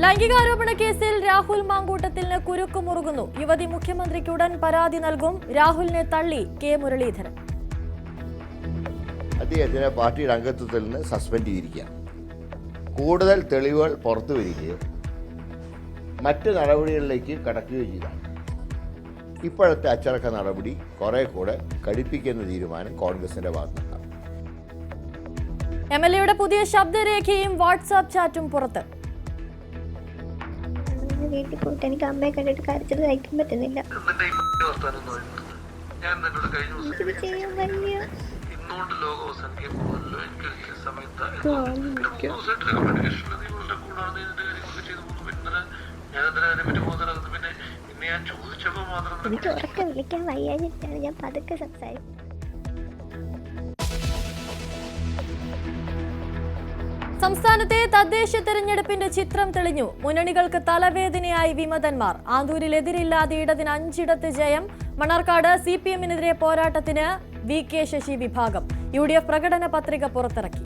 ലൈംഗികാരോപണ കേസിൽ രാഹുൽ മാങ്കൂട്ടത്തിന് കുരുക്കുമുറുകുന്നു. യുവതി മുഖ്യമന്ത്രിക്ക് ഉടൻ പരാതി നൽകും. രാഹുലിനെ തള്ളി കെ മുരളീധരൻ. അദ്ദേഹത്തിനെ പാർട്ടിയുടെ അംഗത്വത്തിൽ നിന്ന് സസ്പെൻഡ് ചെയ്തിരിക്കുകയാണ്. കൂടുതൽ തെളിവുകൾ പുറത്തു വരികയും മറ്റ് നടപടികളിലേക്ക് കടക്കുകയും ചെയ്താണ്. ഇപ്പോഴത്തെ അച്ചടക്ക നടപടി കുറെ കൂടെ കടുപ്പിക്കുന്ന തീരുമാനം കോൺഗ്രസിന്റെ ഭാഗത്തുണ്ടാകും. MLA പുതിയ ശബ്ദരേഖയും വാട്സാപ്പ് ചാറ്റും പുറത്ത്. വീട്ടിൽ പോയിട്ട് എനിക്ക് അമ്മയെ കണ്ടിട്ട് കരച്ചിൽ സഹിക്കാൻ പറ്റുന്നില്ല. എനിക്ക് ഉറക്കെ വിളിക്കാൻ വയ്യാഞ്ഞിട്ടാണ് ഞാൻ പതുക്കെ സംസാരിക്കുന്നത്. സംസ്ഥാനത്തെ തദ്ദേശ തെരഞ്ഞെടുപ്പിന്റെ ചിത്രം തെളിഞ്ഞു. മുന്നണികൾക്ക് തലവേദനയായി വിമതന്മാർ. ആന്തൂരിൽ എതിരില്ലാതെ ഇടതിന് 5 ജയം. മണ്ണാർക്കാട് CPM-നെതിരെ പോരാട്ടത്തിന് VK ശശി വിഭാഗം. UDF പ്രകടന പത്രിക പുറത്തിറക്കി.